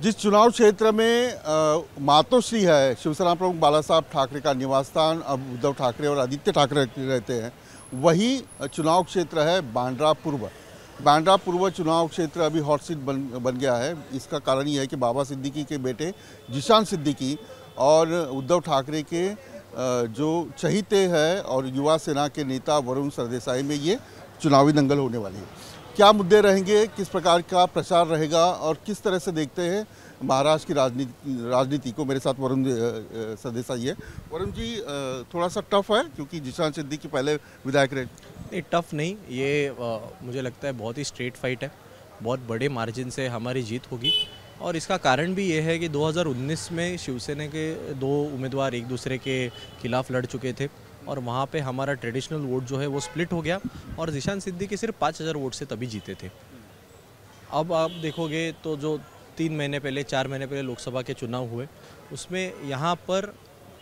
जिस चुनाव क्षेत्र में मातोश्री है, शिवसेना प्रमुख बाला साहब ठाकरे का निवास स्थान, अब उद्धव ठाकरे और आदित्य ठाकरे रहते हैं, वही चुनाव क्षेत्र है बांद्रा पूर्व। बांद्रा पूर्व चुनाव क्षेत्र अभी हॉट सीट बन गया है। इसका कारण ये है कि बाबा सिद्दीकी के बेटे जिशान सिद्दीकी और उद्धव ठाकरे के जो चहीते हैं और युवा सेना के नेता वरुण सरदेसाई में ये चुनावी दंगल होने वाली है। क्या मुद्दे रहेंगे, किस प्रकार का प्रचार रहेगा और किस तरह से देखते हैं महाराष्ट्र की राजनीति को। मेरे साथ वरुण सरदेसाई है। वरुण जी, थोड़ा सा टफ है क्योंकि जिशान सिद्दीकी पहले विधायक रहे। नहीं, टफ नहीं, ये मुझे लगता है बहुत ही स्ट्रेट फाइट है। बहुत बड़े मार्जिन से हमारी जीत होगी और इसका कारण भी ये है कि 2019 में शिवसेना के दो उम्मीदवार एक दूसरे के खिलाफ लड़ चुके थे और वहाँ पे हमारा ट्रेडिशनल वोट जो है वो स्प्लिट हो गया और जिशान सिद्दीकी सिर्फ 5000 वोट से तभी जीते थे। अब आप देखोगे तो जो 3 महीने पहले 4 महीने पहले लोकसभा के चुनाव हुए उसमें यहाँ पर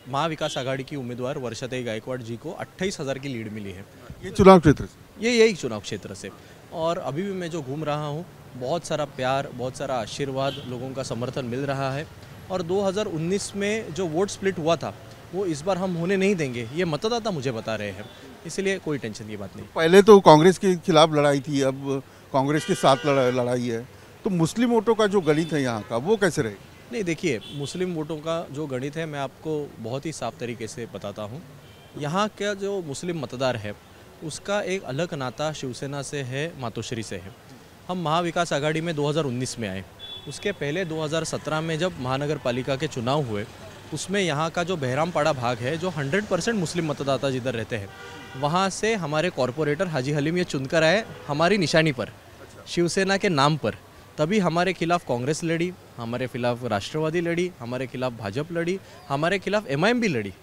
महाविकास आघाड़ी की उम्मीदवार वर्षाताई गायकवाड़ जी को 28,000 की लीड मिली है। ये चुनाव क्षेत्र से, यही चुनाव क्षेत्र से। और अभी भी मैं जो घूम रहा हूँ, बहुत सारा प्यार, बहुत सारा आशीर्वाद, लोगों का समर्थन मिल रहा है। और 2019 में जो वोट स्प्लिट हुआ था वो इस बार हम होने नहीं देंगे, ये मतदाता मुझे बता रहे हैं, इसलिए कोई टेंशन की बात नहीं। पहले तो कांग्रेस के खिलाफ लड़ाई थी, अब कांग्रेस के साथ लड़ाई है, तो मुस्लिम वोटों का जो गणित है यहाँ का वो कैसे रहे? नहीं, देखिए, मुस्लिम वोटों का जो गणित है मैं आपको बहुत ही साफ तरीके से बताता हूँ। यहाँ का जो मुस्लिम मतदार है उसका एक अलग नाता शिवसेना से है, मातोश्री से है। हम महाविकास आघाड़ी में 2019 में आए, उसके पहले 2017 में जब महानगर पालिका के चुनाव हुए उसमें यहाँ का जो बहरामपाड़ा भाग है, जो 100% मुस्लिम मतदाता जिधर रहते हैं, वहाँ से हमारे कॉरपोरेटर हाजी हलीम ये चुनकर आए हमारी निशानी पर, शिवसेना के नाम पर। तभी हमारे खिलाफ कांग्रेस लड़ी, हमारे खिलाफ राष्ट्रवादी लड़ी, हमारे खिलाफ भाजपा लड़ी, हमारे खिलाफ एमआईएम भी लड़ी।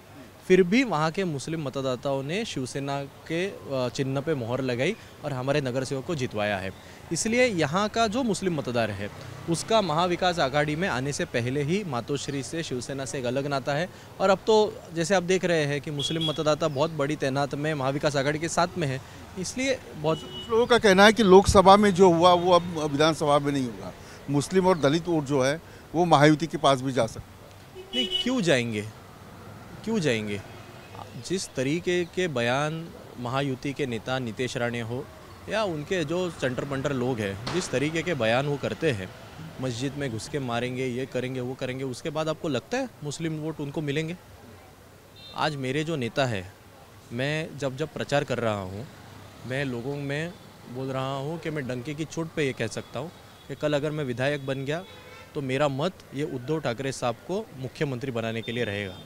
फिर भी वहाँ के मुस्लिम मतदाताओं ने शिवसेना के चिन्ह पे मोहर लगाई और हमारे नगर सेवक को जितवाया है। इसलिए यहाँ का जो मुस्लिम मतदार है उसका महाविकास आघाड़ी में आने से पहले ही मातोश्री से, शिवसेना से एक अलग नाता है। और अब तो जैसे आप देख रहे हैं कि मुस्लिम मतदाता बहुत बड़ी तैनात में महाविकास आघाड़ी के साथ में है, इसलिए बहुत लोगों का कहना है कि लोकसभा में जो हुआ वो अब विधानसभा में नहीं होगा। मुस्लिम और दलित वोट जो है वो महायुति के पास भी जा सकते। नहीं, क्यों जाएंगे, क्यों जाएंगे? जिस तरीके के बयान महायुति के नेता नीतीश राणे हो या उनके जो चंटर पंटर लोग हैं, जिस तरीके के बयान वो करते हैं, मस्जिद में घुस के मारेंगे, ये करेंगे, वो करेंगे, उसके बाद आपको लगता है मुस्लिम वोट उनको मिलेंगे? आज मेरे जो नेता है, मैं जब प्रचार कर रहा हूँ, मैं लोगों में बोल रहा हूँ कि मैं डंके की चोट पे ये कह सकता हूँ कि कल अगर मैं विधायक बन गया तो मेरा मत ये उद्धव ठाकरे साहब को मुख्यमंत्री बनाने के लिए रहेगा।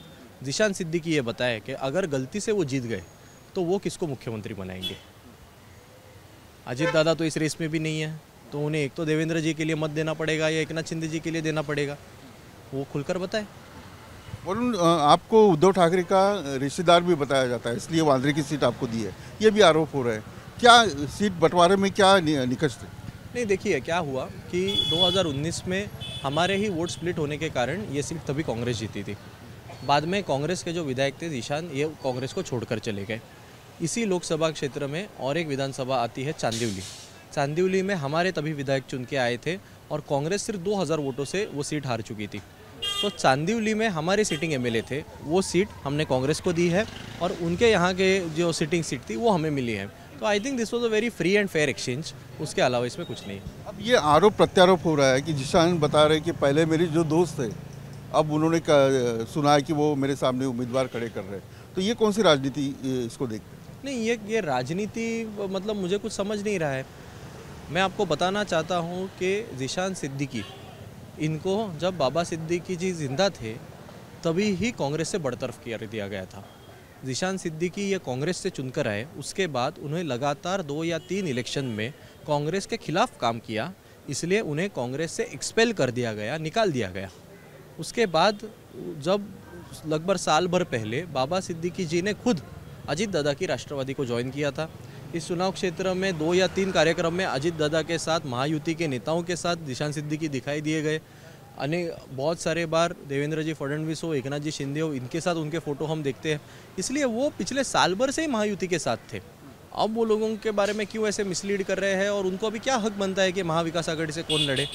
जिशान सिद्दीकी ये बताए कि अगर गलती से वो जीत गए तो वो किसको मुख्यमंत्री बनाएंगे। अजीत दादा तो इस रेस में भी नहीं है, तो उन्हें एक तो देवेंद्र जी के लिए मत देना पड़ेगा या एकनाथ शिंदे जी के लिए देना पड़ेगा, वो खुलकर बताए। वरुण, आपको उद्धव ठाकरे का रिश्तेदार भी बताया जाता है, इसलिए वांद्रे की सीट आपको दी है, ये भी आरोप हो रहा है। क्या सीट बंटवारे में क्या निकष थे? नहीं, देखिए क्या हुआ कि 2019 में हमारे ही वोट स्प्लिट होने के कारण ये सीट तभी कांग्रेस जीती थी। बाद में कांग्रेस के जो विधायक थे जिशान, ये कांग्रेस को छोड़कर चले गए। इसी लोकसभा क्षेत्र में और एक विधानसभा आती है चांदिवली। चांदिवली में हमारे तभी विधायक चुन के आए थे और कांग्रेस सिर्फ 2000 वोटों से वो सीट हार चुकी थी। तो चांदिवली में हमारे सिटिंग एमएलए थे, वो सीट हमने कांग्रेस को दी है और उनके यहाँ के जो सिटिंग सीट थी वो हमें मिली है। तो I think this was a very free and fair exchange, उसके अलावा इसमें कुछ नहीं। अब ये आरोप प्रत्यारोप हो रहा है कि जिशान बता रहे कि पहले मेरे जो दोस्त थे, अब उन्होंने सुना है कि वो मेरे सामने उम्मीदवार खड़े कर रहे हैं, तो ये कौन सी राजनीति इसको देखते हैं? नहीं, ये राजनीति मतलब मुझे कुछ समझ नहीं रहा है। मैं आपको बताना चाहता हूँ कि जिशान सिद्दीकी, इनको जब बाबा सिद्दीकी जी जिंदा थे तभी ही कांग्रेस से बरतरफ कर दिया गया था। जिशान सिद्दीकी ये कांग्रेस से चुनकर आए, उसके बाद उन्हें लगातार 2 या 3 इलेक्शन में कांग्रेस के खिलाफ काम किया, इसलिए उन्हें कांग्रेस से एक्सपेल कर दिया गया, निकाल दिया गया। उसके बाद जब लगभग साल भर पहले बाबा सिद्दीकी जी ने खुद अजीत दादा की राष्ट्रवादी को ज्वाइन किया था। इस चुनाव क्षेत्र में 2 या 3 कार्यक्रम में अजीत दादा के साथ, महायुति के नेताओं के साथ जिशान सिद्दीकी दिखाई दिए गए। बहुत सारे बार देवेंद्र जी फडणवीस हो, एकनाथ जी शिंदे हो, इनके साथ उनके फ़ोटो हम देखते हैं। इसलिए वो पिछले साल भर से ही महायुति के साथ थे अब वो लोगों के बारे में क्यों ऐसे मिसलीड कर रहे हैं और उनको अभी क्या हक बनता है कि महाविकास आघाड़ी से कौन लड़े?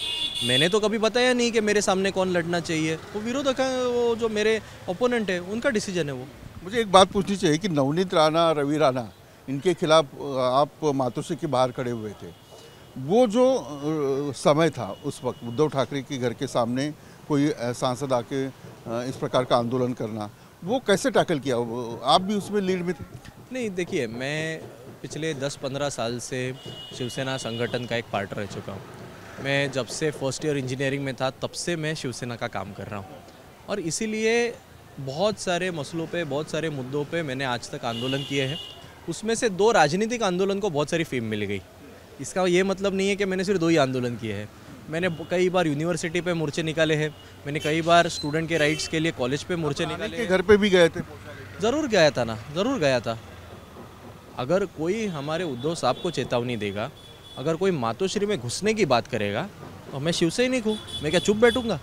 मैंने तो कभी बताया नहीं कि मेरे सामने कौन लड़ना चाहिए। वो विरोधक हैं, वो जो मेरे ओपोनेंट है उनका डिसीजन है वो। मुझे एक बात पूछनी चाहिए कि नवनीत राणा, रवि राणा, इनके खिलाफ आप मातोश्री के बाहर खड़े हुए थे। वो जो समय था उस वक्त उद्धव ठाकरे के घर के सामने कोई सांसद आके इस प्रकार का आंदोलन करना, वो कैसे टैकल किया? आप भी उसमें लीड में थे? नहीं, देखिए, मैं पिछले 10-15 साल से शिवसेना संगठन का एक पार्ट रह चुका हूँ। मैं जब से फर्स्ट ईयर इंजीनियरिंग में था तब से मैं शिवसेना का काम कर रहा हूँ और इसीलिए बहुत सारे मसलों पे, बहुत सारे मुद्दों पे मैंने आज तक आंदोलन किए हैं। उसमें से 2 राजनीतिक आंदोलन को बहुत सारी फेम मिल गई। इसका ये मतलब नहीं है कि मैंने सिर्फ 2 ही आंदोलन किए हैं। मैंने कई बार यूनिवर्सिटी पे मोर्चे निकाले हैं, मैंने कई बार स्टूडेंट के राइट्स के लिए कॉलेज पे मोर्चे निकाले हैं। घर पे भी गए थे? ज़रूर गया था ना, ज़रूर गया था। अगर कोई हमारे उद्धव साहब को चेतावनी देगा, अगर कोई मातोश्री में घुसने की बात करेगा तो मैं शिवसैनिक हूँ, मैं क्या चुप बैठूंगा?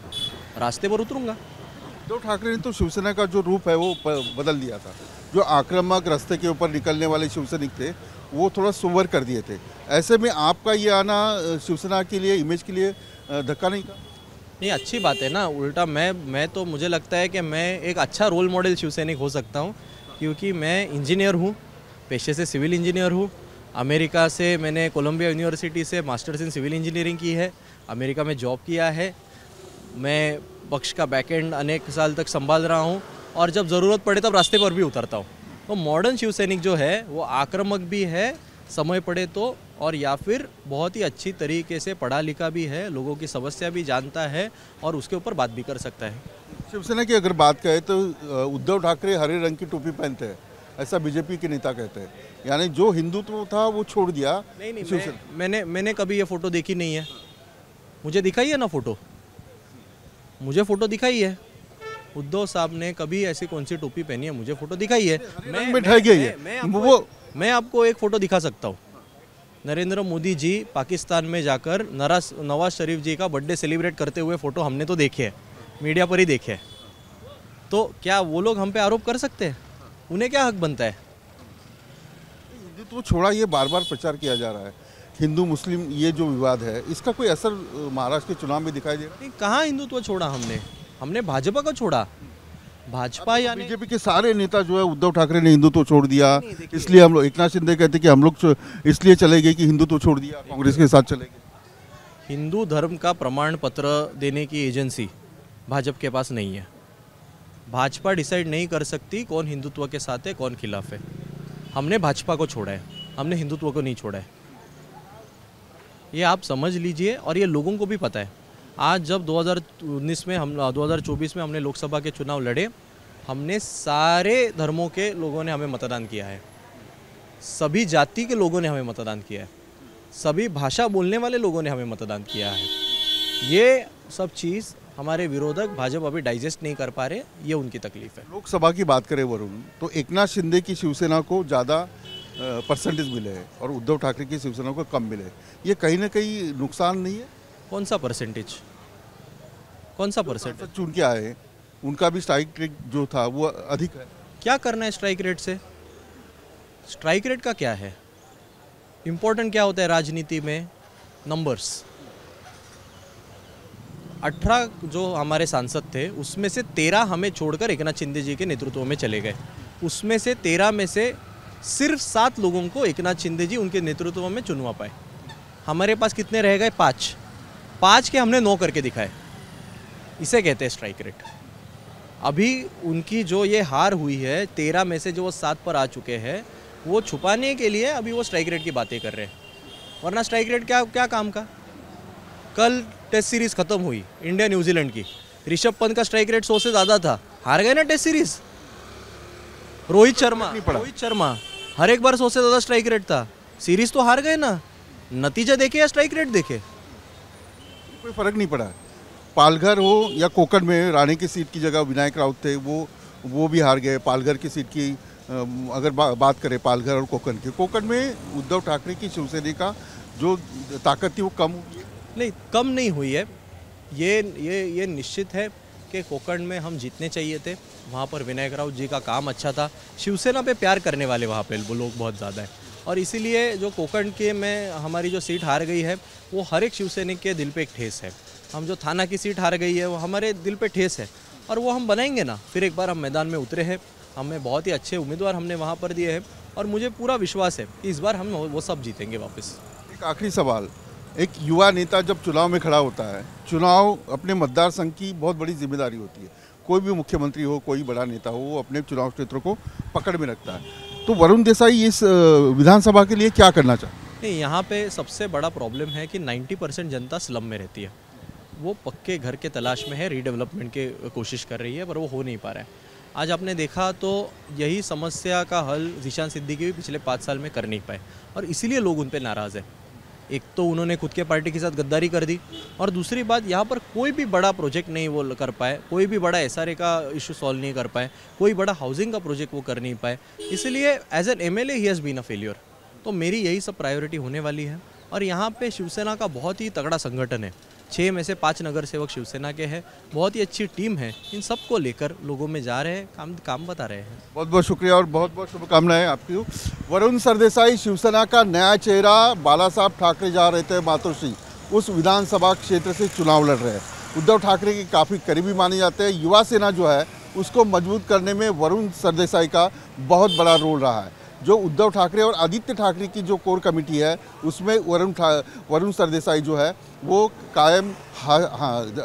रास्ते पर उतरूंगा। उद्धव ठाकरे ने तो शिवसेना का जो रूप है वो बदल दिया था। जो आक्रामक रास्ते के ऊपर निकलने वाले शिवसैनिक थे वो थोड़ा सोवर कर दिए थे। ऐसे में आपका ये आना शिवसेना के लिए, इमेज के लिए धक्का नहीं था? नहीं, अच्छी बात है ना। उल्टा मैं तो, मुझे लगता है कि मैं एक अच्छा रोल मॉडल शिवसैनिक हो सकता हूँ, क्योंकि मैं इंजीनियर हूँ, पेशे से सिविल इंजीनियर हूँ। अमेरिका से मैंने कोलंबिया यूनिवर्सिटी से मास्टर्स इन सिविल इंजीनियरिंग की है, अमेरिका में जॉब किया है। मैं पक्ष का बैकएंड अनेक साल तक संभाल रहा हूँ और जब ज़रूरत पड़े तब रास्ते पर भी उतरता हूँ। तो मॉडर्न शिवसैनिक जो है वो आक्रामक भी है समय पड़े तो, और या फिर बहुत ही अच्छी तरीके से पढ़ा लिखा भी है, लोगों की समस्या भी जानता है और उसके ऊपर बात भी कर सकता है। शिवसेना की अगर बात करें तो उद्धव ठाकरे हरे रंग की टोपी पहनते हैं, ऐसा बीजेपी के नेता कहते हैं। यानी जो हिंदुत्व था वो छोड़ दिया। नहीं, मैंने कभी ये फ़ोटो देखी नहीं है। मुझे दिखाई है ना फ़ोटो, मुझे फ़ोटो दिखाई है। उद्धव साहब ने कभी ऐसी कौन सी टोपी पहनी है, मुझे फ़ोटो दिखाई है। मैं आपको एक फ़ोटो दिखा सकता हूँ। नरेंद्र मोदी जी पाकिस्तान में जाकर नवाज शरीफ जी का बर्थडे सेलिब्रेट करते हुए फ़ोटो हमने तो देखे है, मीडिया पर ही देखे है। तो क्या वो लोग हम पे आरोप कर सकते हैं? उन्हें क्या हक बनता है? हिंदुत्व छोड़ा ये बार बार प्रचार किया जा रहा है। हिंदू मुस्लिम ये जो विवाद है, इसका कोई असर महाराष्ट्र के चुनाव में दिखाई दे रहा है? कहाँ हिंदुत्व छोड़ा हमने भाजपा को छोड़ा। भाजपा यानी बीजेपी के सारे नेता जो है, उद्धव ठाकरे ने हिंदुत्व छोड़ दिया, इसलिए हम लोग, एकनाथ शिंदे कहते कि हम लोग इसलिए चले गए कि हिंदुत्व छोड़ दिया, कांग्रेस के साथ चले गए। हिंदू धर्म का प्रमाण पत्र देने की एजेंसी भाजपा के पास नहीं है। भाजपा डिसाइड नहीं कर सकती कौन हिंदुत्व के साथ है, कौन खिलाफ है। हमने भाजपा को छोड़ा है, हमने हिंदुत्व को नहीं छोड़ा है। ये आप समझ लीजिए और ये लोगों को भी पता है। आज जब 2024 में हमने लोकसभा के चुनाव लड़े, हमने सारे धर्मों के लोगों ने हमें मतदान किया है, सभी जाति के लोगों ने हमें मतदान किया है, सभी भाषा बोलने वाले लोगों ने हमें मतदान किया है। ये सब चीज़ हमारे विरोधक भाजपा अभी डाइजेस्ट नहीं कर पा रहे, ये उनकी तकलीफ है। लोकसभा की बात करें वरुण, तो एकनाथ शिंदे की शिवसेना को ज़्यादा परसेंटेज मिले हैं और उद्धव ठाकरे की शिवसेना को कम मिले। ये कहीं ना कहीं नुकसान नहीं है? कौन सा परसेंटेज? चुन के आए, उनका भी स्ट्राइक रेट जो था वो अधिक है। क्या करना है स्ट्राइक रेट से? स्ट्राइक रेट का क्या है? इम्पोर्टेंट क्या होता है राजनीति में? नंबर्स। 18 जो हमारे सांसद थे उसमें से 13 हमें छोड़कर एकनाथ शिंदे जी के नेतृत्व में चले गए। उसमें से 13 में से सिर्फ 7 लोगों को एकनाथ शिंदे जी उनके नेतृत्व में चुनवा पाए। हमारे पास कितने रह गए? 5 के हमने 9 करके दिखाए। इसे कहते हैं स्ट्राइक रेट। अभी उनकी जो ये हार हुई है, 13 में से जो वो 7 पर आ चुके हैं, वो छुपाने के लिए अभी वो स्ट्राइक रेट की बातें कर रहे हैं। वरना स्ट्राइक रेट क्या काम का? कल टेस्ट सीरीज़ ख़त्म हुई इंडिया न्यूजीलैंड की, ऋषभ पंत का स्ट्राइक रेट 100 से ज़्यादा था, हार गए ना टेस्ट सीरीज़। रोहित शर्मा हर एक बार 100 से ज़्यादा स्ट्राइक रेट था, सीरीज़ तो हार गए ना। नतीजा देखे या स्ट्राइक रेट देखे? कोई फर्क नहीं पड़ा। पालघर हो या कोकण में राणे की सीट की जगह विनायक राउत थे, वो भी हार गए। पालघर की सीट की अगर बात करें, पालघर और कोकण में उद्धव ठाकरे की शिवसेना का जो ताकत थी वो कम हुई है? नहीं, कम नहीं हुई है। ये निश्चित है कि कोकण में हम जीतने चाहिए थे। वहाँ पर विनायक राउत जी का काम अच्छा था। शिवसेना पे प्यार करने वाले वहाँ पे वो लोग बहुत ज़्यादा है। और इसीलिए जो कोकण के में हमारी जो सीट हार गई है वो हर एक शिवसैनिक के दिल पे एक ठेस है। हम जो थाना की सीट हार गई है वो हमारे दिल पे ठेस है, और वो हम बनाएंगे ना। फिर एक बार हम मैदान में उतरे हैं, हमें बहुत ही अच्छे उम्मीदवार हमने वहाँ पर दिए हैं, और मुझे पूरा विश्वास है कि इस बार हम वो सब जीतेंगे वापस। एक आखिरी सवाल, एक युवा नेता जब चुनाव में खड़ा होता है, चुनाव अपने मतदार संघ की बहुत बड़ी जिम्मेदारी होती है। कोई भी मुख्यमंत्री हो, कोई बड़ा नेता हो, वो अपने चुनाव क्षेत्रों को पकड़ में रखता है। तो वरुण देसाई इस विधानसभा के लिए क्या करना चाहते हैं? नहीं, यहाँ पे सबसे बड़ा प्रॉब्लम है कि 90% जनता स्लम में रहती है। वो पक्के घर के तलाश में है, रीडेवलपमेंट की कोशिश कर रही है, पर वो हो नहीं पा रहा है। आज आपने देखा तो यही समस्या का हल ज़ीशान सिद्दीकी भी पिछले 5 साल में कर नहीं पाए, और इसीलिए लोग उन पे नाराज़ है। एक तो उन्होंने खुद के पार्टी के साथ गद्दारी कर दी, और दूसरी बात यहाँ पर कोई भी बड़ा प्रोजेक्ट नहीं वो कर पाए, कोई भी बड़ा SRA का इशू सॉल्व नहीं कर पाए, कोई बड़ा हाउसिंग का प्रोजेक्ट वो कर नहीं पाए। इसलिए as an MLA he has been a failure. तो मेरी यही सब प्रायोरिटी होने वाली है, और यहाँ पे शिवसेना का बहुत ही तगड़ा संगठन है। 6 में से 5 नगर सेवक शिवसेना के हैं, बहुत ही अच्छी टीम है। इन सबको लेकर लोगों में जा रहे हैं, काम बता रहे हैं। बहुत बहुत शुक्रिया और बहुत बहुत शुभकामनाएं आपकी। वरुण सरदेसाई शिवसेना का नया चेहरा, बाला साहब ठाकरे जा रहे थे मातोश्री, उस विधानसभा क्षेत्र से चुनाव लड़ रहे हैं। उद्धव ठाकरे के काफ़ी करीबी माने जाते हैं। युवा सेना जो है उसको मजबूत करने में वरुण सरदेसाई का बहुत बड़ा रोल रहा है। जो उद्धव ठाकरे और आदित्य ठाकरे की जो कोर कमेटी है उसमें वरुण सरदेसाई जो है वो कायम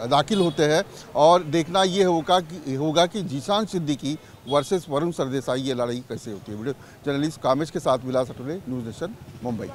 दाखिल होते हैं, और देखना ये होगा कि ज़ीशान सिद्दीकी वर्सेस वरुण सरदेसाई ये लड़ाई कैसे होती है। वीडियो जर्नलिस्ट कामेश के साथ विलास अटोले, न्यूज़ नेशन, मुंबई।